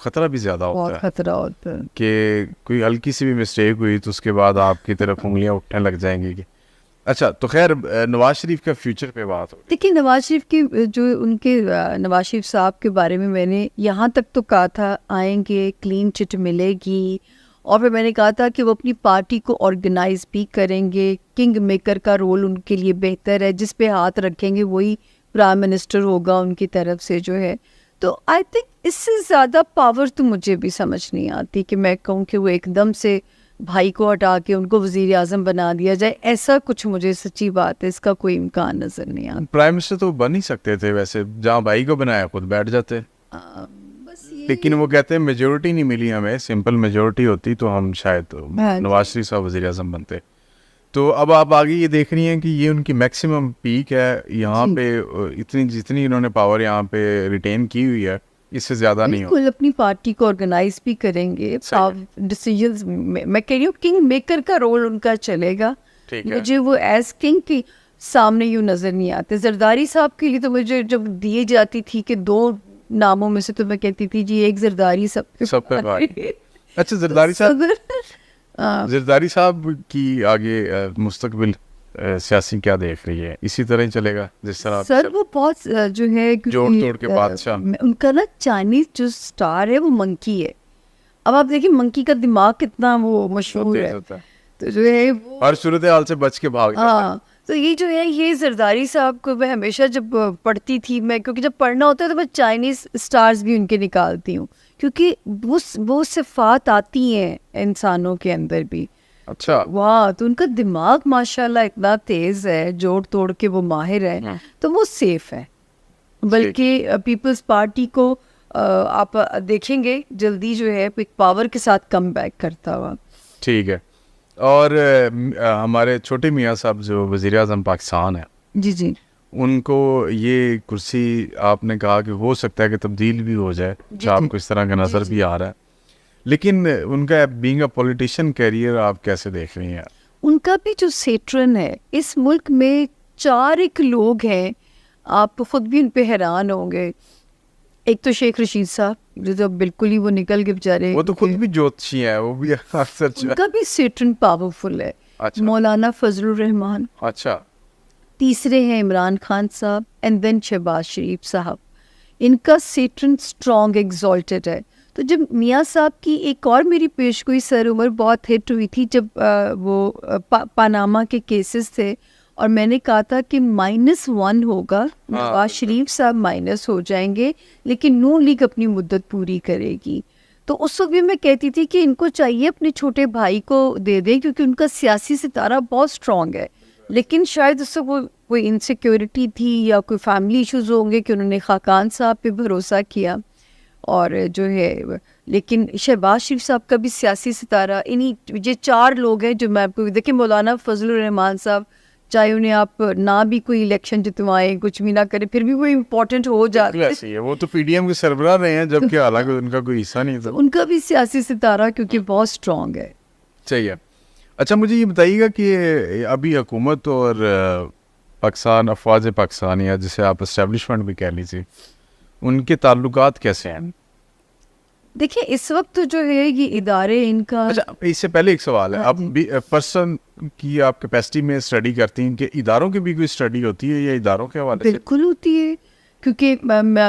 खतरा भी ज़्यादा होता बहुत है खतरा होता है कि कोई हल्की सी भी मिस्टेक हुई तो उसके बाद आपकी तरफ उंगलियां उठने लग जाएंगी कि अच्छा। तो खैर नवाज शरीफ का फ्यूचर पे बात हो। देखिए नवाज शरीफ की जो उनके नवाज शरीफ साहब के बारे में मैंने यहाँ तक तो कहा था आएंगे, क्लीन चिट मिलेगी, और फिर मैंने कहा था कि वो अपनी पार्टी को ऑर्गेनाइज भी करेंगे, किंग मेकर का रोल उनके लिए बेहतर है, जिस पे हाथ रखेंगे वही प्राइम मिनिस्टर होगा उनकी तरफ से जो है। तो आई थिंक इससे ज़्यादा पावर तो मुझे भी समझ नहीं आती कि मैं कहूँ कि वो एकदम से भाई को हटा के उनको वज़ीर आज़म बना दिया जाए, ऐसा कुछ मुझे सच्ची बात है इसका कोई इम्कान नज़र नहीं आता। प्राइम मिनिस्टर तो बन ही सकते थे वैसे, जहाँ भाई को बनाया खुद बैठ जाते। बस ये लेकिन वो कहते हैं मेजोरिटी नहीं मिली हमें, सिंपल मेजोरिटी होती तो हम शायद नवाज शरीफ साहब वज़ीर आज़म बनते। तो अब आप आगे ये देख रही हैं कि ये उनकी मैक्सिमम पीक है यहाँ पे, इतनी जितनी इन्होंने पावर यहाँ पे रिटेन की हुई है, इससे ज़्यादा नहीं हो। बिल्कुल अपनी पार्टी को ऑर्गेनाइज भी करेंगे, डिसीजंस मैं कह रही हूँ किंग मेकर का रोल उनका चलेगा। मुझे वो एज किंग की सामने यूँ नज़र नहीं आते। जरदारी साहब के लिए तो मुझे जब दिए जाती थी कि 2 नामों में से, तो मैं कहती थी जी एक जरदारी सब पे भाई। अच्छा जरदारी साहब, जरदारी साहब की आगे मुस्तकबिल सियासी क्या देख रही है? इसी तरह ही चलेगा जिस तरह? सर वो बहुत जो है जोड़ तोड़ के बादशाह उनका ना, चाइनीज जो स्टार है वो मंकी है। अब आप देखिए मंकी का दिमाग कितना वो मशहूर है, तो जो है वो हर सूरत हाल से बच के भाग। हाँ, तो ये जो है ये जरदारी साहब को मैं हमेशा जब पढ़ती थी, मैं क्योंकि जब पढ़ना होता है तो मैं चाइनीज स्टार्स भी उनके निकालती हूँ, क्योंकि वो सिफात आती हैं इंसानों के अंदर भी। अच्छा वाह, तो उनका दिमाग माशाल्लाह इतना तेज है, जोड़ तोड़ के वो माहिर है, तो वो सेफ है। बल्कि पीपल्स पार्टी को आप देखेंगे जल्दी जो है एक पावर के साथ कम बैक करता हुआ। ठीक है। और हमारे छोटे मियाँ साहब जो वज़ीर आज़म पाकिस्तान है, जी जी, उनको ये कुर्सी आपने कहा कि हो सकता है कि तब्दील भी हो जाए, आपको इस तरह का नज़र भी आ रहा है, लेकिन उनका बीइंग अ पॉलिटिशियन कैरियर आप कैसे देख रही हैं? उनका भी जो सेट्रन है, इस मुल्क में 4 एक लोग हैं, आप खुद भी उन पे हैरान होंगे। एक तो शेख रशीद साहब जो तो बिल्कुल ही वो निकल के बेचारे, वो तो खुद भी ज्योतिषी है, वो भी अक्सर उनका भी सेट्रन पावरफुल है। अच्छा। मौलाना फजलुर रहमान, अच्छा, तीसरे हैं इमरान खान साहब, एंड देन शहबाज शरीफ साहब। इनका सेट्रन स्ट्रॉन्ग एग्जॉल्टेड है। तो जब मियाँ साहब की एक और मेरी पेशगोई सर उमर बहुत हिट हुई थी, जब वो पानामा के केसेस थे, और मैंने कहा था कि -1 होगा, नवाज शरीफ साहब माइनस हो जाएंगे, लेकिन नून लीग अपनी मुद्दत पूरी करेगी। तो उस वक्त भी मैं कहती थी कि इनको चाहिए अपने छोटे भाई को दे दें, क्योंकि उनका सियासी सितारा बहुत स्ट्रॉन्ग है। लेकिन शायद उससे वो कोई इनसिक्योरिटी थी या कोई फैमिली इश्यूज होंगे कि उन्होंने खाकान साहब पे भरोसा किया, और जो है लेकिन शहबाज शरीफ साहब का भी सियासी सितारा, इन्हीं ये 4 लोग हैं जो मैं आपको देखिए। मौलाना फजलुर रहमान साहब, चाहे उन्हें आप ना भी कोई इलेक्शन जितवाएं, कुछ भी ना करें, फिर भी वो इम्पोर्टेंट हो जाते हैं। वो तो पीडीएम के सरबराह रहे हैं, जबकि हालांकि उनका कोई हिस्सा नहीं था। उनका भी सियासी सितारा क्योंकि बहुत स्ट्रॉन्ग है। चाहिए। अच्छा मुझे ये बताइएगा कि अभी हुकूमत और पाकिस्तान, अफवाज पाकिस्तान, या जिसे आप इस्टेब्लिशमेंट भी कह लीजिए, उनके ताल्लुकात कैसे हैं? देखिए इस वक्त तो जो है ये इदारे इनका। अच्छा इससे पहले एक सवाल है, आप पर्सन की आप कैपेसिटी में स्टडी करती हैं कि इदारों की भी कोई स्टडी होती है या इदारों के हवाले से? बिल्कुल होती है, क्योंकि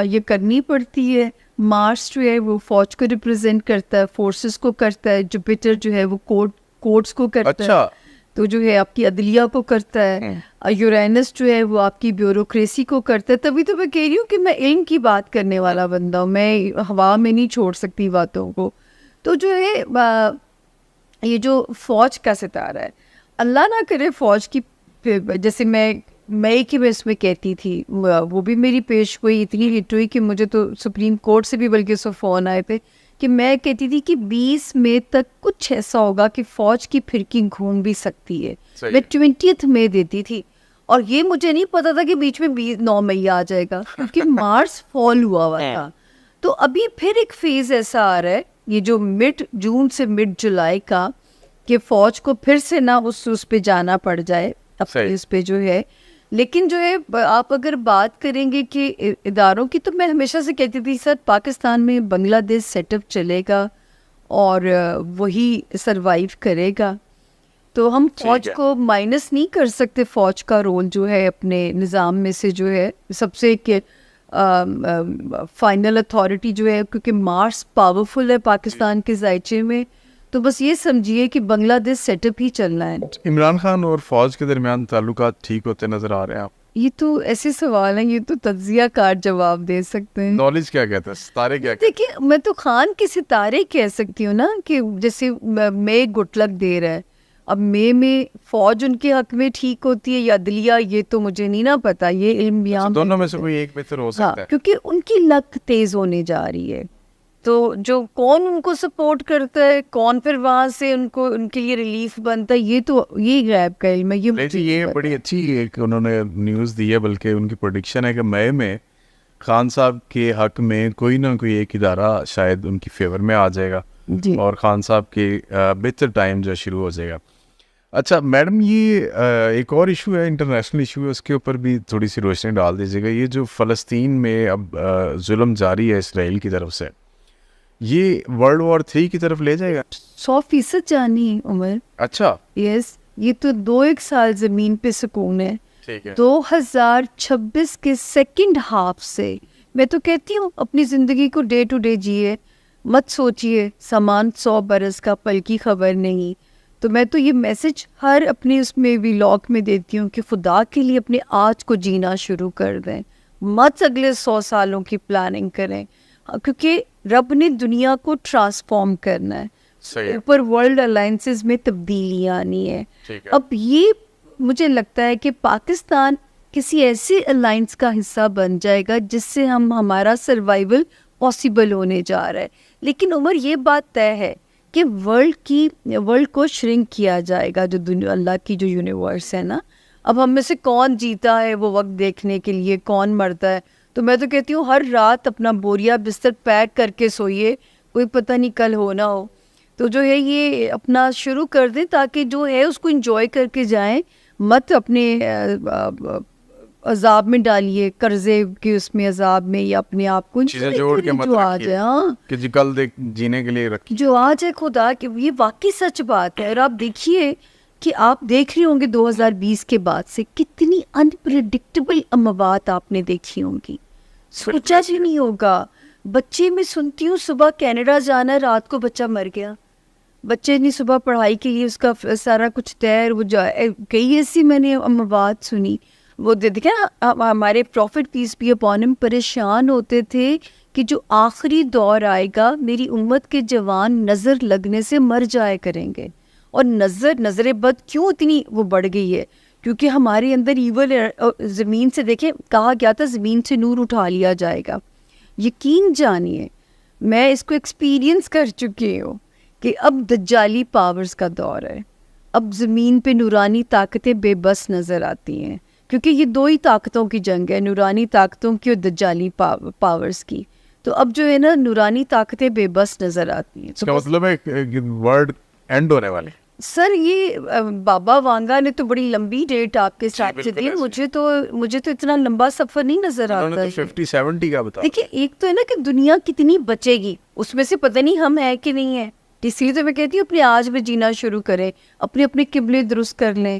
ये करनी पड़ती है। मार्स जो है वो फौज को रिप्रेजेंट करता है, फोर्सेस को करता है, जुपिटर जो है वो कोर्ट्स को करता है, तो जो है आपकी अदलिया को करता है, यूरेनस जो है वो आपकी ब्यूरोक्रेसी को करता है। तभी तो मैं कह रही हूँ कि मैं इल्म की बात करने वाला बंदा हूँ, मैं हवा में नहीं छोड़ सकती बातों को। तो जो है ये जो फौज का सितारा है, अल्लाह ना करे फौज की, जैसे मैं कि मैं इसमें कहती थी, वो भी मेरी पेश गोई इतनी हिट हुई कि मुझे तो सुप्रीम कोर्ट से भी बल्कि उससे फ़ोन आए थे कि मैं कहती थी कि 20 मई तक कुछ ऐसा होगा कि फ़ौज की फिरकी घूम भी सकती है। मैं 20 मई देती थी, और ये मुझे नहीं पता था कि बीच में 9 मई आ जाएगा, क्योंकि मार्स फॉल हुआ था। तो अभी फिर एक फेज़ ऐसा आ रहा है, ये जो मिड जून से मिड जुलाई का, कि फ़ौज को फिर से ना उस पे जाना पड़ जाए, अपने इस पे जो है लेकिन जो है आप अगर बात करेंगे कि इदारों की, तो मैं हमेशा से कहती थी सर पाकिस्तान में बांग्लादेश सेटअप चलेगा और वही सरवाइव करेगा। तो हम फौज को माइनस नहीं कर सकते। फौज का रोल जो है अपने निज़ाम में से जो है सबसे फाइनल अथॉरिटी जो है, क्योंकि मार्स पावरफुल है पाकिस्तान के जायचे में, तो बस ये समझिए कि बांग्लादेश सेटअप ही चलना है। इमरान खान और फौज के दरमियान ताल्लुकात ठीक होते नजर आ रहे हैं आप? ये तो ऐसे सवाल हैं, ये तो तज्जिया कार जवाब दे सकते हैं। नॉलेज क्या कहता है, सितारे क्या कहते हैं? देखिए मैं तो खान के सितारे कह सकती हूँ ना, कि जैसे मे गुटलक दे रहा है, अब मे में फौज उनके हक में ठीक होती है या अदलिया, ये तो मुझे नहीं ना पता, ये इल्म यहाँ दोनों में से कोई एक बेहतर हो सकता है। क्योंकि उनकी लक तेज होने जा रही है, तो जो कौन उनको सपोर्ट करता है, कौन फिर वहाँ से उनको उनके लिए रिलीफ बनता है, ये गैब का इल्म है। ये बड़ी अच्छी एक उन्होंने न्यूज़ दी है, बल्कि उनकी प्रेडिक्शन है कि मई में खान साहब के हक में कोई ना कोई एक इदारा शायद उनकी फेवर में आ जाएगा और खान साहब के बेहतर टाइम जो शुरू हो जाएगा। अच्छा मैडम, ये एक और इशू है, इंटरनेशनल इशू है, उसके ऊपर भी थोड़ी सी रोशनी डाल दीजिएगा। ये जो फ़लस्तीन में अब जुल्म जारी है इसराइल की तरफ से, ये World War III की तरफ ले जाएगा? 100% जानी उमर। अच्छा यस, ये तो 2-1 साल ज़मीन पे सुकून है। ठीक है। 2026 के सेकंड हाफ से मैं तो कहती हूँ अपनी ज़िंदगी को डे टू डे जिए, मत सोचिए सामान 100 बरस का, पल की खबर नहीं। तो मैं तो ये मैसेज हर अपने उसमें व्लॉग में देती हूँ कि खुदा के लिए अपने आज को जीना शुरू कर दें, मत अगले 100 सालों की प्लानिंग करें, क्योंकि रब ने दुनिया को ट्रांसफॉर्म करना है, ऊपर वर्ल्ड अलायंसेस में तब्दीलियाँ आनी है। अब ये मुझे लगता है कि पाकिस्तान किसी ऐसे अलायंस का हिस्सा बन जाएगा जिससे हमारा सर्वाइवल पॉसिबल होने जा रहा है। लेकिन उमर ये बात तय है कि वर्ल्ड को श्रिंक किया जाएगा, जो दुनिया अल्लाह की जो यूनिवर्स है ना। अब हम में से कौन जीता है वो वक्त देखने के लिए, कौन मरता है। तो मैं तो कहती हूँ हर रात अपना बोरिया बिस्तर पैक करके सोइए, कोई पता नहीं कल हो ना हो। तो जो है ये अपना शुरू कर दें ताकि जो है उसको एंजॉय करके जाएं, मत अपने अजाब में डालिए, कर्जे के उसमें अजाब में, या अपने आप को चीजें जोड़ के मत रखिए। हाँ, कि जी कल जीने के लिए रखिए, जो आज है खुदा कि ये वाकई सच बात है। और आप देखिए कि आप देख रहे होंगे 2020 के बाद से कितनी अनप्रेडिक्टेबल अमवात आपने देखी होंगी, सोचा भी नहीं होगा। बच्चे में सुनती हूँ सुबह कनाडा जाना, रात को बच्चा मर गया, बच्चे ने सुबह पढ़ाई के लिए उसका सारा कुछ तैयार, वो कई ऐसी मैंने अमवात सुनी। वो देखे ना हमारे prophet peace be upon him परेशान होते थे कि जो आखिरी दौर आएगा मेरी उम्मत के जवान नज़र लगने से मर जाया करेंगे। और नज़र बद क्यों इतनी वो बढ़ गई है, क्योंकि हमारे अंदर ईवल ज़मीन से, देखें कहा गया था ज़मीन से नूर उठा लिया जाएगा। यकीन जानिए मैं इसको एक्सपीरियंस कर चुकी हूँ कि अब दज्जाली पावर्स का दौर है। अब ज़मीन पे नूरानी ताकतें बेबस नज़र आती हैं, क्योंकि ये दो ही ताकतों की जंग है, नूरानी ताकतों की और दज्जाली पावर्स की। तो अब जो है ना नूरानी ताकतें बेबस नज़र आती हैं। तो मतलब है वर्ल्ड एंड होने वाले। सर ये बाबा वांगा ने तो बड़ी लंबी डेट आपके साथ से दी, मुझे तो इतना लंबा सफ़र नहीं नज़र आता है। 50-70 का बता। देखिए एक तो है ना कि दुनिया कितनी बचेगी, उसमें से पता नहीं हम है कि नहीं है। इसलिए तो मैं कहती हूँ अपने आज में जीना शुरू करें, अपने किबले दुरुस्त कर लें।